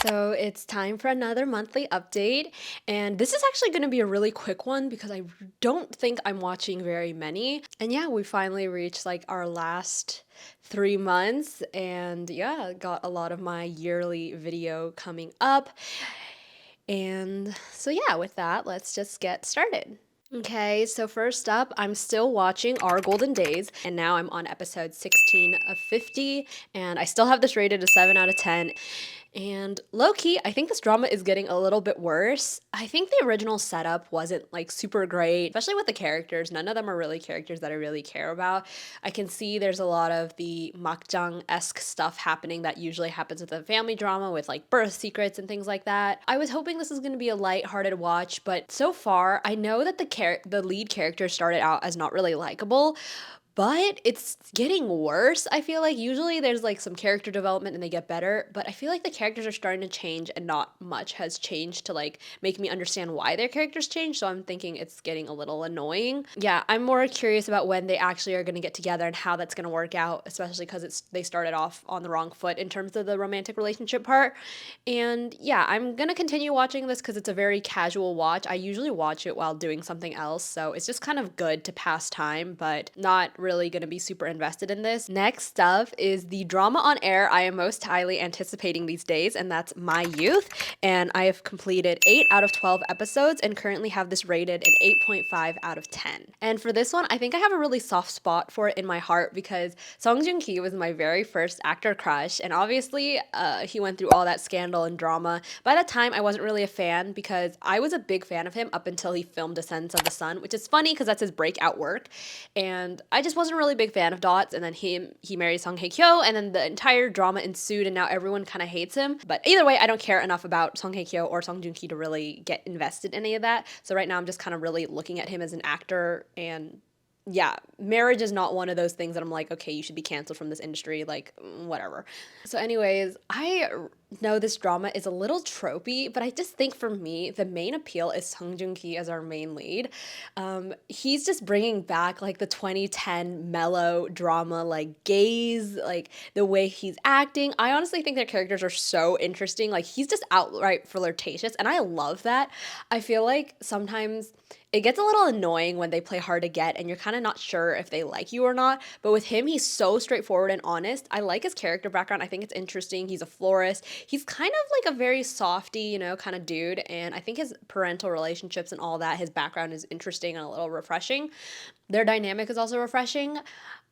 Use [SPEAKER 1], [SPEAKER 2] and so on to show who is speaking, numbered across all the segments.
[SPEAKER 1] So it's time for another monthly update, and this is actually going to be a really quick one because I don't think I'm watching very many. And yeah, we finally reached like our last 3 months, and yeah, got a lot of my yearly video coming up. And so yeah, with that, let's just get started. Okay, so first up, I'm still watching Our Golden Days, and now I'm on episode 16 of 50, and I still have this rated a 7 out of 10. And low-key, I think this drama is getting a little bit worse. I think the original setup wasn't like super great, especially with the characters. None of them are really characters that I really care about. I can see there's a lot of the makjang-esque stuff happening that usually happens with a family drama with like birth secrets and things like that. I was hoping this was going to be a light-hearted watch, but so far, I know that the lead character started out as not really likable, but it's getting worse. I feel like usually there's like some character development and they get better, but I feel like the characters are starting to change and not much has changed to like make me understand why their characters change. So I'm thinking it's getting a little annoying. Yeah, I'm more curious about when they actually are going to get together and how that's going to work out, especially because they started off on the wrong foot in terms of the romantic relationship part. And yeah, I'm going to continue watching this because it's a very casual watch. I usually watch it while doing something else, so it's just kind of good to pass time, but not really going to be super invested in this. Next up is the drama on air I am most highly anticipating these days, and that's My Youth. And I have completed 8 out of 12 episodes and currently have this rated an 8.5 out of 10. And for this one, I think I have a really soft spot for it in my heart because Song Joong Ki was my very first actor crush, and obviously he went through all that scandal and drama. By that time, I wasn't really a fan because I was a big fan of him up until he filmed Descendants of the Sun, which is funny because that's his breakout work. And I just wasn't really a big fan of Dots, and then he married Song Hye Kyo, and then the entire drama ensued, and now everyone kind of hates him. But either way, I don't care enough about Song Hye Kyo or Song Joong Ki to really get invested in any of that. So right now, I'm just kind of really looking at him as an actor, and yeah, marriage is not one of those things that I'm like, okay, you should be canceled from this industry, like, whatever. So anyways, I know this drama is a little tropey, but I just think for me, the main appeal is Sung Joong Ki as our main lead. He's just bringing back like the 2010 mellow drama, like gaze, like the way he's acting. I honestly think their characters are so interesting. Like he's just outright flirtatious, and I love that. I feel like sometimes it gets a little annoying when they play hard to get and you're kind of not sure if they like you or not. But with him, he's so straightforward and honest. I like his character background. I think it's interesting. He's a florist. He's kind of like a very softy, kind of dude. And I think his parental relationships and all that, his background is interesting and a little refreshing. Their dynamic is also refreshing.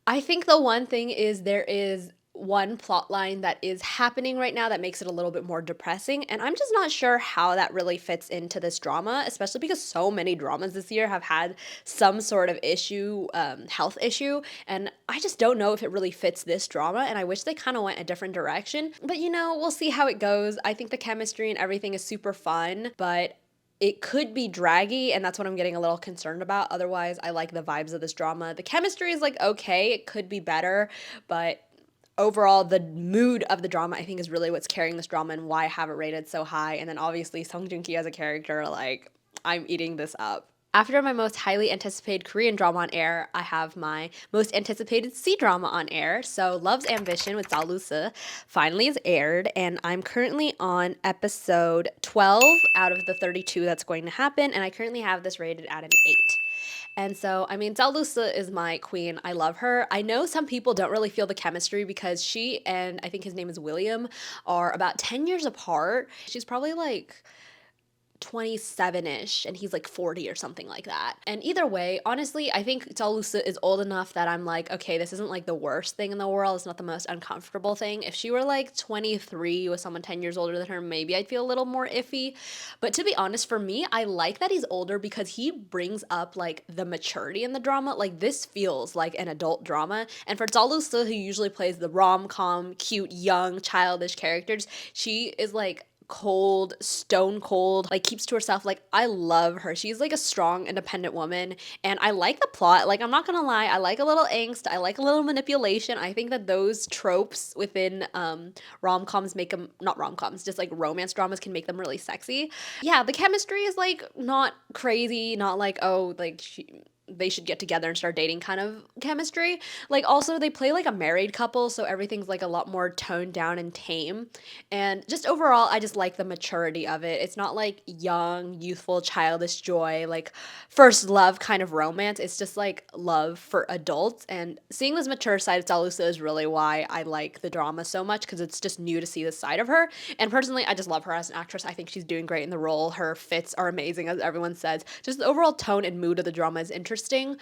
[SPEAKER 1] I think the one thing is there is one plot line that is happening right now that makes it a little bit more depressing, and I'm just not sure how that really fits into this drama, especially because so many dramas this year have had some sort of issue, health issue, and I just don't know if it really fits this drama, and I wish they kind of went a different direction. But we'll see how it goes. I think the chemistry and everything is super fun, but it could be draggy, and that's what I'm getting a little concerned about. Otherwise, I like the vibes of this drama. The chemistry is like okay, it could be better, but overall, the mood of the drama, I think, is really what's carrying this drama and why I have it rated so high. And then obviously, Song Joong Ki as a character, like, I'm eating this up. After my most highly anticipated Korean drama on air, I have my most anticipated C-drama on air. So Love's Ambition with Zalusa finally is aired, and I'm currently on episode 12 out of the 32 that's going to happen, and I currently have this rated at an 8. And so, I mean, Zalusa is my queen. I love her. I know some people don't really feel the chemistry because she and I think his name is William are about 10 years apart. She's probably like 27-ish and he's like 40 or something like that. And either way, honestly, I think Talusa is old enough that I'm like, okay, this isn't like the worst thing in the world. It's not the most uncomfortable thing. If she were like 23 with someone 10 years older than her, maybe I'd feel a little more iffy. But to be honest, for me, I like that he's older because he brings up like the maturity in the drama. Like this feels like an adult drama. And for Talusa, who usually plays the rom-com, cute, young, childish characters, she is like cold, stone cold, like keeps to herself. Like I love her. She's like a strong, independent woman, and I like the plot. Like I'm not gonna lie, I like a little angst, I like a little manipulation. I think that those tropes within rom-coms make them, not rom-coms, just like romance dramas can make them really sexy. Yeah, the chemistry is like not crazy, not like oh like they should get together and start dating kind of chemistry. Like also they play like a married couple, so everything's like a lot more toned down and tame. And just overall, I just like the maturity of it. It's not like young, youthful, childish joy, like first love kind of romance. It's just like love for adults. And seeing this mature side of Salusa is really why I like the drama so much, because it's just new to see this side of her. And personally, I just love her as an actress. I think she's doing great in the role. Her fits are amazing, as everyone says. Just the overall tone and mood of the drama is interesting.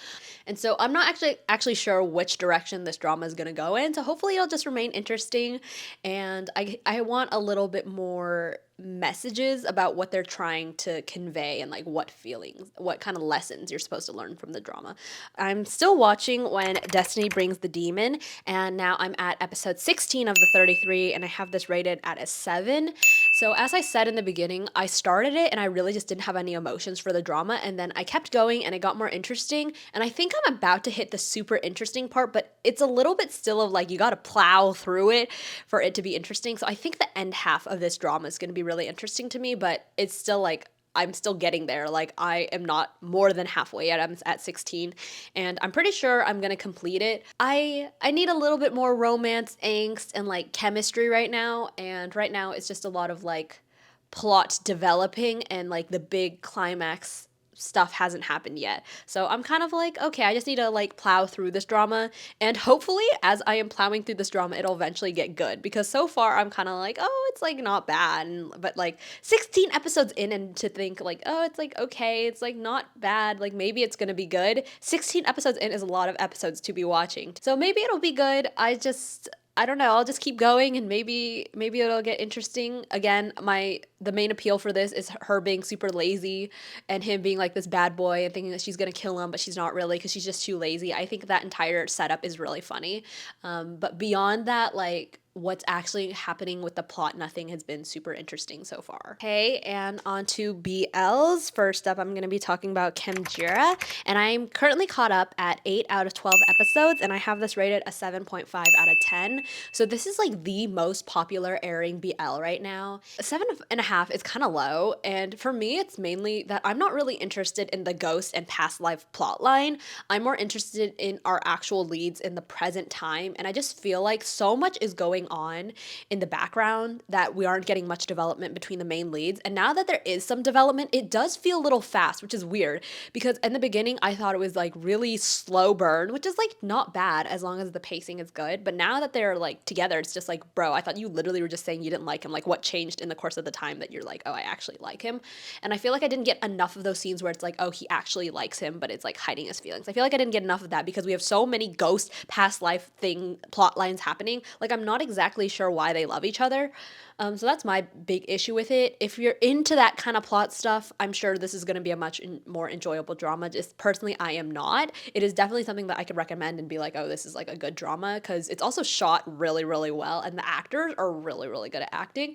[SPEAKER 1] And so I'm not actually sure which direction this drama is going to go in. So hopefully it'll just remain interesting, and I want a little bit more messages about what they're trying to convey and like what feelings, what kind of lessons you're supposed to learn from the drama. I'm still watching When Destiny Brings the Demon, and now I'm at episode 16 of the 33, and I have this rated at a 7. So as I said in the beginning, I started it and I really just didn't have any emotions for the drama, and then I kept going and it got more interesting, and I think I'm about to hit the super interesting part, but it's a little bit still of like you got to plow through it for it to be interesting. So I think the end half of this drama is going to be really interesting to me, but it's still like I'm still getting there. Like I am not more than halfway yet. I'm at 16, and I'm pretty sure I'm gonna complete it. I need a little bit more romance, angst, and like chemistry right now. And right now it's just a lot of like plot developing, and like the big climax stuff hasn't happened yet. So I'm kind of like, okay, I just need to like plow through this drama, and hopefully as I am plowing through this drama, it'll eventually get good, because so far I'm kind of like, oh, it's like not bad, but like 16 episodes in, and to think like, oh, it's like okay, it's like not bad, like maybe it's gonna be good. 16 episodes in is a lot of episodes to be watching, so maybe it'll be good. I don't know. I'll just keep going, and maybe it'll get interesting. Again, the main appeal for this is her being super lazy, and him being like this bad boy and thinking that she's gonna kill him, but she's not really, because she's just too lazy. I think that entire setup is really funny. But beyond that, like what's actually happening with the plot, nothing has been super interesting so far. Okay, and on to BLs. First up, I'm going to be talking about Khemjira, and I'm currently caught up at 8 out of 12 episodes, and I have this rated a 7.5 out of 10. So this is like the most popular airing BL right now. A 7.5 is kind of low, and for me, it's mainly that I'm not really interested in the ghost and past life plot line. I'm more interested in our actual leads in the present time, and I just feel like so much is going on in the background that we aren't getting much development between the main leads. And now that there is some development, it does feel a little fast, which is weird, because in the beginning I thought it was like really slow burn, which is like not bad as long as the pacing is good. But now that they're like together, it's just like, bro, I thought you literally were just saying you didn't like him. Like what changed in the course of the time that you're like, oh, I actually like him? And I feel like I didn't get enough of those scenes where it's like, oh, he actually likes him, but it's like hiding his feelings. I feel like I didn't get enough of that, because we have so many ghost past life plot lines happening. Like I'm not exactly sure why they love each other. So that's my big issue with it. If you're into that kind of plot stuff, I'm sure this is going to be a much more enjoyable drama. Just personally, I am not. It is definitely something that I could recommend and be like, oh, this is like a good drama, because it's also shot really, really well, and the actors are really, really good at acting.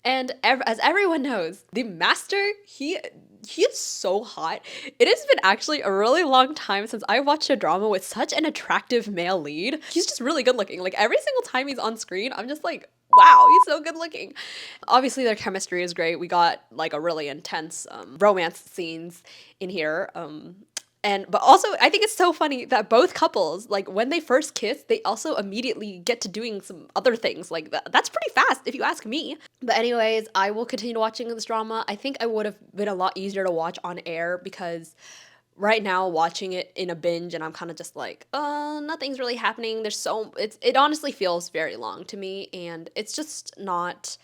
[SPEAKER 1] And as everyone knows, the master, he is so hot. It has been actually a really long time since I watched a drama with such an attractive male lead. He's just really good looking. Like every single time he's on screen, I'm just like, wow, he's so good looking. Obviously, their chemistry is great. We got like a really intense romance scenes in here. But also, I think it's so funny that both couples, like when they first kiss, they also immediately get to doing some other things. Like that's pretty fast, if you ask me. But anyways, I will continue watching this drama. I think I would have been a lot easier to watch on air, because right now watching it in a binge, and I'm kind of just like, nothing's really happening. It honestly feels very long to me, and it's just not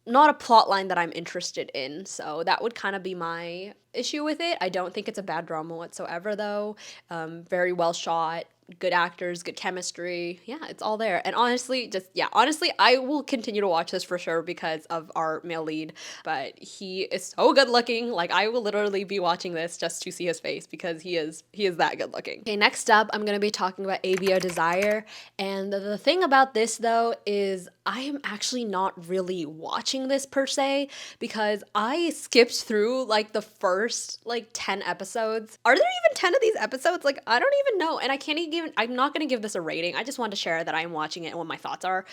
[SPEAKER 1] a plot line that I'm interested in. So that would kind of be my issue with it. I don't think it's a bad drama whatsoever, though. Very well shot, good actors, good chemistry. Yeah, it's all there. And honestly, I will continue to watch this for sure because of our male lead. But he is so good looking. Like I will literally be watching this just to see his face, because he is that good looking. Okay, next up, I'm gonna be talking about ABO Desire. And the thing about this though is I am actually not really watching this per se, because I skipped through like the first like 10 episodes. Are there even 10 of these episodes? Like I don't even know, and I'm not gonna give this a rating. I just want to share that I'm watching it and what my thoughts are.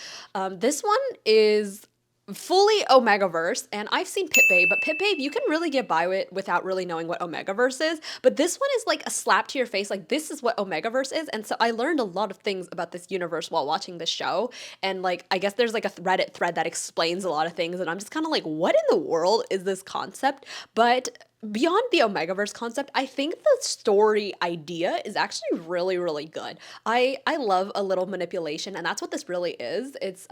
[SPEAKER 1] This one is fully Omegaverse, and I've seen Pit Babe, but Pit Babe, you can really get by with without really knowing what Omegaverse is. But this one is like a slap to your face, like this is what Omegaverse is. And so I learned a lot of things about this universe while watching this show. And like I guess there's like a Reddit thread that explains a lot of things, and I'm just kind of like, what in the world is this concept? But beyond the Omegaverse concept, I think the story idea is actually really, really good. I love a little manipulation, and that's what this really is. It's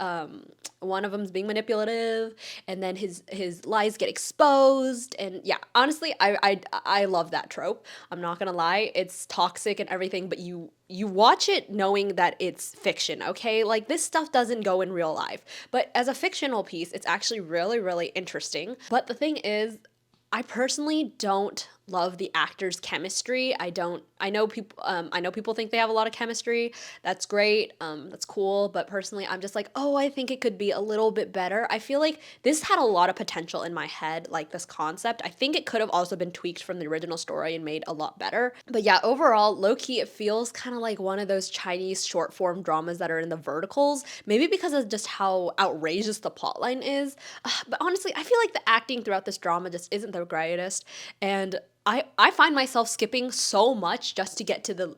[SPEAKER 1] one of them's being manipulative, and then his lies get exposed, and yeah, honestly, I love that trope. I'm not gonna lie, it's toxic and everything, but you watch it knowing that it's fiction, okay? Like this stuff doesn't go in real life, but as a fictional piece, it's actually really, really interesting. But the thing is, I personally don't love the actors' chemistry. I know people think they have a lot of chemistry. That's great. That's cool. But personally, I'm just like, oh, I think it could be a little bit better. I feel like this had a lot of potential in my head, like this concept. I think it could have also been tweaked from the original story and made a lot better. But yeah, overall, low key, it feels kind of like one of those Chinese short form dramas that are in the verticals. Maybe because of just how outrageous the plotline is. But honestly, I feel like the acting throughout this drama just isn't the greatest. And I find myself skipping so much just to get to the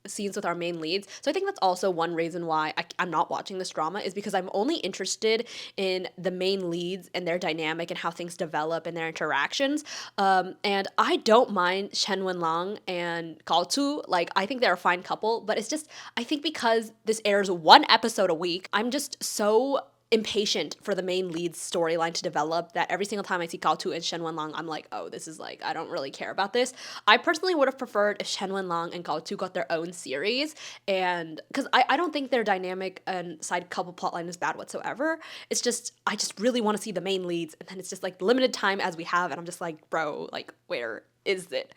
[SPEAKER 1] scenes with our main leads. So I think that's also one reason why I'm not watching this drama, is because I'm only interested in the main leads and their dynamic and how things develop and their interactions. And I don't mind Shen Wenlang and Gao Tu. Like, I think they're a fine couple, but it's just, I think because this airs one episode a week, I'm just so impatient for the main lead's storyline to develop that every single time I see Gao Tu and Shen Wenlang, I'm like, oh, this is like, I don't really care about this. I personally would have preferred if Shen Wenlang and Gao Tu got their own series, and because I don't think their dynamic and side couple plotline is bad whatsoever. It's just, I just really want to see the main leads, and then it's just like limited time as we have, and I'm just like, bro, like, where is it?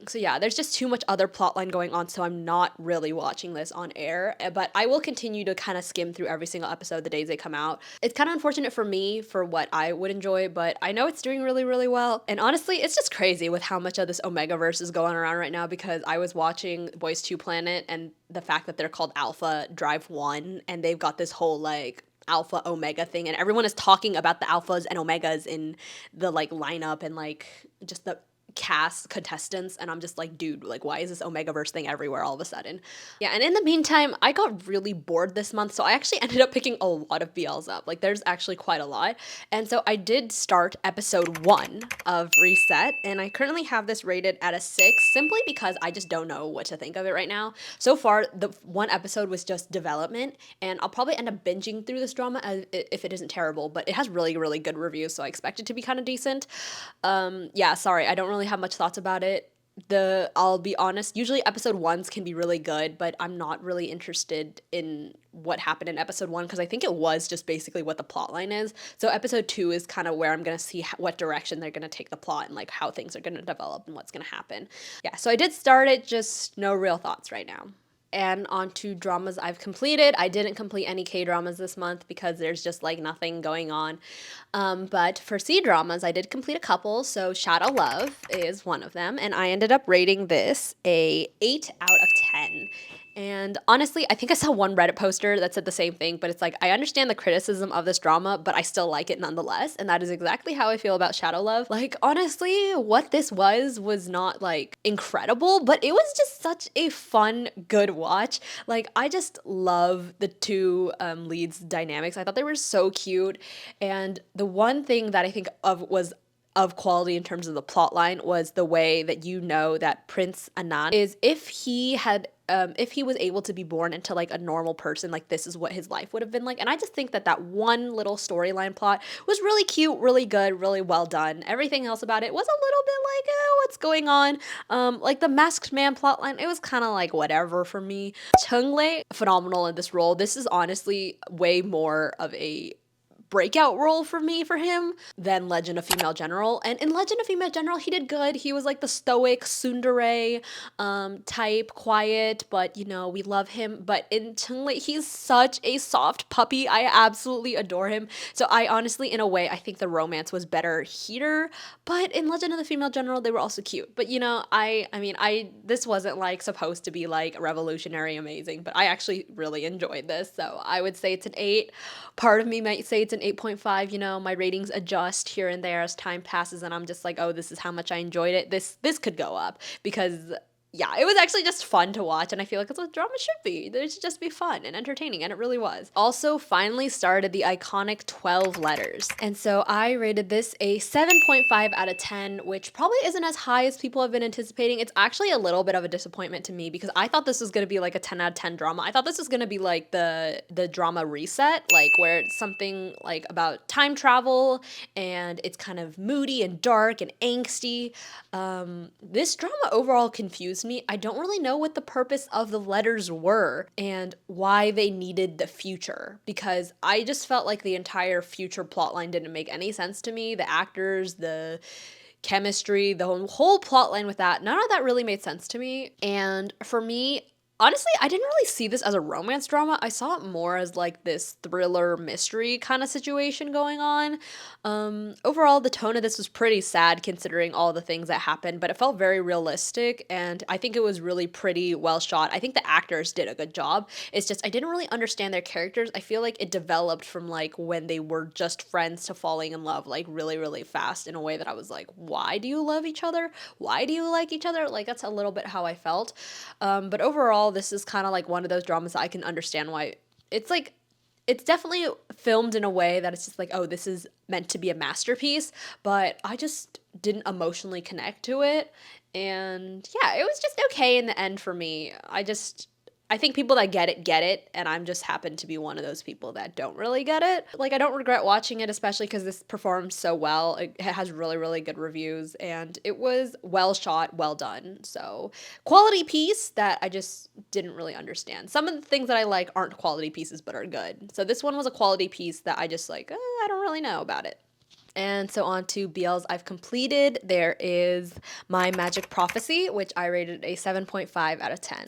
[SPEAKER 1] So yeah, there's just too much other plotline going on, so I'm not really watching this on air, but I will continue to kind of skim through every single episode the days they come out. It's kind of unfortunate for me for what I would enjoy, but I know it's doing really, really well. And honestly, it's just crazy with how much of this Omegaverse is going around right now, because I was watching Boys 2 Planet, and the fact that they're called Alpha Drive 1, and they've got this whole like alpha omega thing, and everyone is talking about the alphas and omegas in the like lineup and like just the cast contestants, and I'm just like, dude, like, why is this Omegaverse thing everywhere all of a sudden? Yeah, and in the meantime, I got really bored this month, so I actually ended up picking a lot of BLs up. Like, there's actually quite a lot. And so I did start episode 1 of Reset, and I currently have this rated at a 6, simply because I just don't know what to think of it right now. So far, the one episode was just development, and I'll probably end up binging through this drama if it isn't terrible, but it has really, really good reviews, so I expect it to be kind of decent. Yeah, sorry, I don't really have much thoughts about it. I'll be honest, usually episode 1s can be really good, but I'm not really interested in what happened in episode 1, because I think it was just basically what the plot line is. So episode 2 is kind of where I'm going to see what direction they're going to take the plot and like how things are going to develop and what's going to happen. Yeah, so I did start it, just no real thoughts right now. And on to dramas I've completed. I didn't complete any K-dramas this month because there's just like nothing going on. But for C-dramas, I did complete a couple. So Shadow Love is one of them. And I ended up rating this a 8 out of 10. And honestly, I think I saw one Reddit poster that said the same thing, but it's like, I understand the criticism of this drama, but I still like it nonetheless. And that is exactly how I feel about Shadow Love. Like, honestly, what this was not like incredible, but it was just such a fun, good watch. Like, I just love the two leads' dynamics. I thought they were so cute. And the one thing that I think of was of quality in terms of the plot line was the way that you know that Prince Anand is, if he was able to be born into like a normal person, like this is what his life would have been like. And I just think that that one little storyline plot was really cute, really good, really well done. Everything else about it was a little bit like, what's going on? Like the masked man plotline, it was kind of like whatever for me. Chunglei, phenomenal in this role. This is honestly way more of a breakout role for me for him than Legend of Female General. And in Legend of Female General, he did good. He was like the stoic tsundere type, quiet, but you know, we love him. But in Chunglei, he's such a soft puppy. I absolutely adore him. So I honestly, in a way, I think the romance was better here. But in Legend of the Female General, they were also cute. But you know, I mean, this wasn't like supposed to be like revolutionary amazing, but I actually really enjoyed this. So I would say it's an 8. Part of me might say it's an 8.5, you know, my ratings adjust here and there as time passes and I'm just like, oh, this is how much I enjoyed it. This could go up because yeah, it was actually just fun to watch, and I feel like it's what drama should be. It should just be fun and entertaining, and it really was. Also, finally started the iconic 12 letters. And so I rated this a 7.5 out of 10, which probably isn't as high as people have been anticipating. It's actually a little bit of a disappointment to me because I thought this was gonna be like a 10 out of 10 drama. I thought this was gonna be like the drama Reset, like where it's something like about time travel and it's kind of moody and dark and angsty. This drama overall confused me. I don't really know what the purpose of the letters were and why they needed the future because I just felt like the entire future plotline didn't make any sense to me. The actors, the chemistry, the whole plotline with that, none of that really made sense to me. And for me, honestly, I didn't really see this as a romance drama. I saw it more as like this thriller mystery kind of situation going on. Overall, the tone of this was pretty sad considering all the things that happened, but it felt very realistic and I think it was really pretty well shot. I think the actors did a good job. It's just I didn't really understand their characters. I feel like it developed from like when they were just friends to falling in love like really, really fast in a way that I was like, why do you love each other? Why do you like each other? Like that's a little bit how I felt. But overall, this is kind of like one of those dramas that I can understand why it's like it's definitely filmed in a way that it's just like, oh, this is meant to be a masterpiece, but I just didn't emotionally connect to it. And yeah, it was just okay in the end for me. I think people that get it, and I'm just happen to be one of those people that don't really get it. Like, I don't regret watching it, especially because this performed so well. It has really, really good reviews, and it was well shot, well done. So, quality piece that I just didn't really understand. Some of the things that I like aren't quality pieces, but are good. So, this one was a quality piece that I just like, I don't really know about it. And so on to BLs I've completed. There is My Magic Prophecy, which I rated a 7.5 out of 10.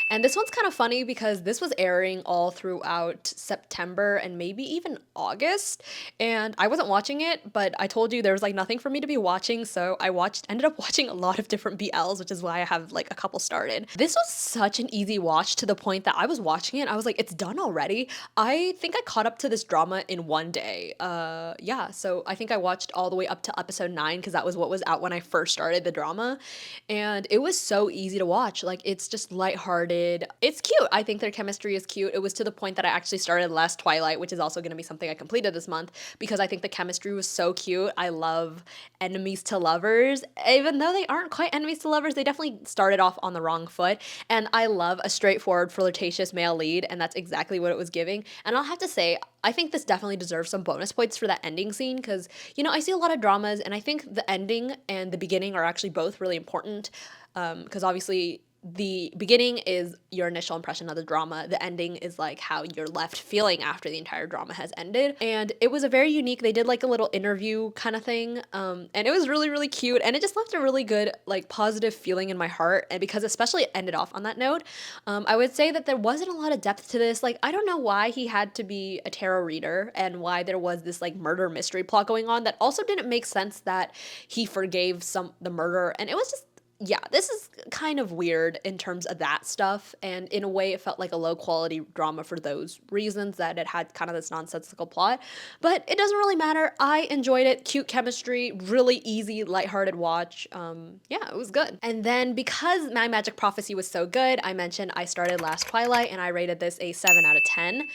[SPEAKER 1] And this one's kind of funny because this was airing all throughout September and maybe even August. And I wasn't watching it, but I told you there was like nothing for me to be watching. So I ended up watching a lot of different BLs, which is why I have like a couple started. This was such an easy watch to the point that I was watching it. I was like, it's done already. I think I caught up to this drama in one day. Yeah, so I think I watched all the way up to episode 9 because that was what was out when I first started the drama. And it was so easy to watch. Like, it's just lighthearted. It's cute. I think their chemistry is cute. It was to the point that I actually started last Twilight, which is also going to be something I completed this month because I think the chemistry was so cute. I love enemies to lovers. Even though they aren't quite enemies to lovers, they definitely started off on the wrong foot. And I love a straightforward, flirtatious male lead, and that's exactly what it was giving. And I'll have to say, I think this definitely deserves some bonus points for that ending scene because, you know, I see a lot of dramas and I think the ending and the beginning are actually both really important because obviously the beginning is your initial impression of the drama. The ending is like how you're left feeling after the entire drama has ended. And it was a very unique, they did like a little interview kind of thing. And it was really, really cute. And it just left a really good, like positive feeling in my heart. And because especially it ended off on that note, I would say that there wasn't a lot of depth to this. Like, I don't know why he had to be a tarot reader and why there was this like murder mystery plot going on that also didn't make sense that he forgave the murderer. And it was just, yeah, this is kind of weird in terms of that stuff, and in a way it felt like a low quality drama for those reasons that it had kind of this nonsensical plot, but it doesn't really matter. I enjoyed it. Cute chemistry, really easy, lighthearted watch. Yeah, it was good. And then because My Magic Prophecy was so good, I mentioned I started last Twilight and I rated this a 7 out of 10.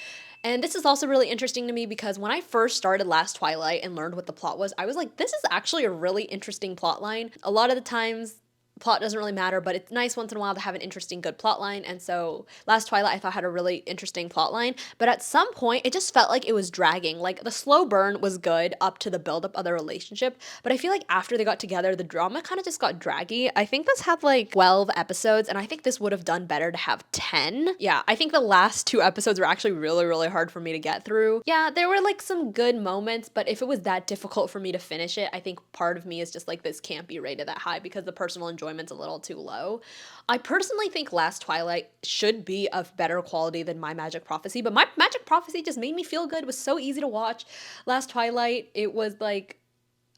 [SPEAKER 1] And this is also really interesting to me because when I first started last Twilight and learned what the plot was, I was like, this is actually a really interesting plot line. A lot of the times plot doesn't really matter, but it's nice once in a while to have an interesting, good plot line. And so last Twilight I thought had a really interesting plot line, but at some point it just felt like it was dragging. Like the slow burn was good up to the buildup of the relationship, but I feel like after they got together, the drama kind of just got draggy. I think this had like 12 episodes, and I think this would have done better to have 10. Yeah, I think the last 2 episodes were actually really, really hard for me to get through. Yeah, there were like some good moments, but if it was that difficult for me to finish it, I think part of me is just like, this can't be rated that high because the personal enjoyment's a little too low. I personally think Last Twilight should be of better quality than My Magic Prophecy, but My Magic Prophecy just made me feel good. It was so easy to watch. Last Twilight, it was like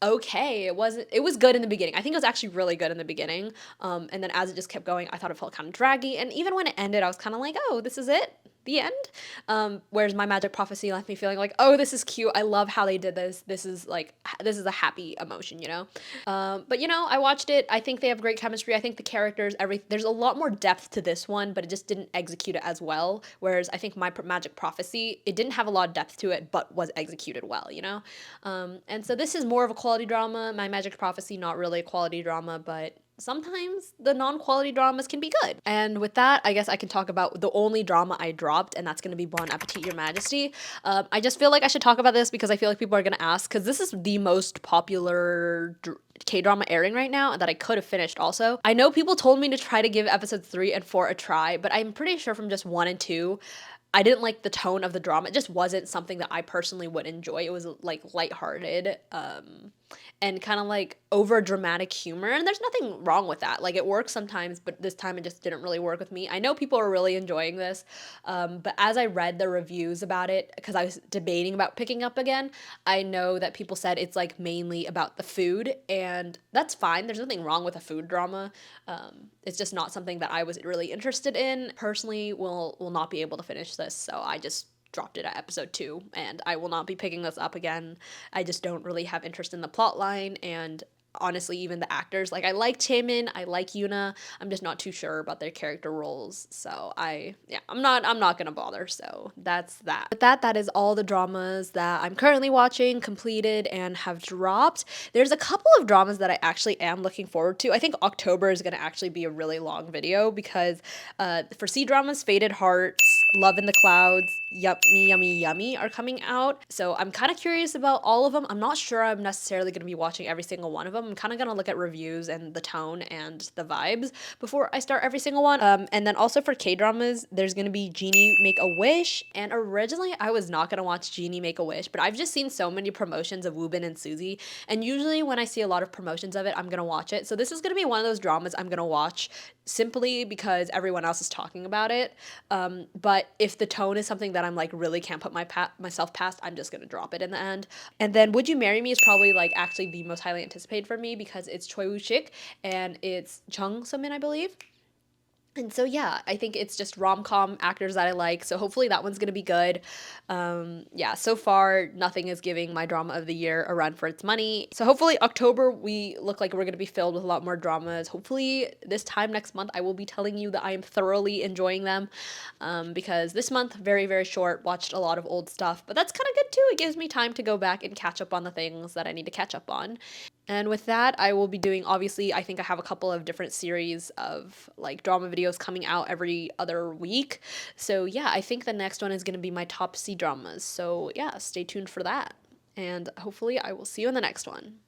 [SPEAKER 1] okay. It was good in the beginning. I think it was actually really good in the beginning. And then as it just kept going, I thought it felt kind of draggy. And even when it ended, I was kind of like, oh, this is it? the end. Whereas My Magic Prophecy left me feeling like, oh, this is cute. I love how they did this. This is like, this is a happy emotion, you know? But you know, I watched it. I think they have great chemistry. I think the characters, there's a lot more depth to this one, but it just didn't execute it as well. Whereas I think Magic Prophecy, it didn't have a lot of depth to it, but was executed well, you know? And so this is more of a quality drama. My Magic Prophecy, not really a quality drama, but sometimes the non-quality dramas can be good. And with that, I guess I can talk about the only drama I dropped, and that's going to be Bon Appetit, Your Majesty. I just feel like I should talk about this because I feel like people are going to ask, because this is the most popular K-drama airing right now that I could have finished also. I know people told me to try to give episodes 3 and 4 a try, but I'm pretty sure from just 1 and 2, I didn't like the tone of the drama. It just wasn't something that I personally would enjoy. It was like lighthearted, and kind of like over dramatic humor. And there's nothing wrong with that. Like, it works sometimes, but this time it just didn't really work with me. I know people are really enjoying this, but as I read the reviews about it, because I was debating about picking up again, I know that people said it's like mainly about the food, and that's fine. There's nothing wrong with a food drama. It's just not something that I was really interested in. Personally, will not be able to finish this, so I just dropped it at episode 2, and I will not be picking this up again. I just don't really have interest in the plot line, and honestly, even the actors. Like, I like Taemin, I like Yoona. I'm just not too sure about their character roles. So I'm not gonna bother. So that's that. With that, that is all the dramas that I'm currently watching, completed, and have dropped. There's a couple of dramas that I actually am looking forward to. I think October is gonna actually be a really long video because for C-dramas, Faded Hearts, Love in the Clouds, Yummy Yummy Yummy are coming out. So I'm kind of curious about all of them. I'm not sure I'm necessarily going to be watching every single one of them. I'm kind of going to look at reviews and the tone and the vibes before I start every single one. And then also for K-dramas, there's going to be Genie Make a Wish. And originally I was not going to watch Genie Make a Wish, but I've just seen so many promotions of Woobin and Suzy. And usually when I see a lot of promotions of it, I'm going to watch it. So this is going to be one of those dramas I'm going to watch simply because everyone else is talking about it. But if the tone is something that I'm like really can't put myself past, I'm just gonna drop it in the end. And then Would You Marry Me is probably like actually the most highly anticipated for me because it's Choi Woo-shik and it's Chung So-min, I believe. And so, yeah, I think it's just rom-com actors that I like. So hopefully that one's going to be good. Yeah, so far, nothing is giving my drama of the year a run for its money. So hopefully October, we look like we're going to be filled with a lot more dramas. Hopefully this time next month, I will be telling you that I am thoroughly enjoying them. Because this month, very, very short, watched a lot of old stuff. But that's kind of good too. It gives me time to go back and catch up on the things that I need to catch up on. And with that, I will be doing, obviously, I think I have a couple of different series of like drama videos coming out every other week. So yeah, I think the next one is going to be my top C dramas. So yeah, stay tuned for that. And hopefully I will see you in the next one.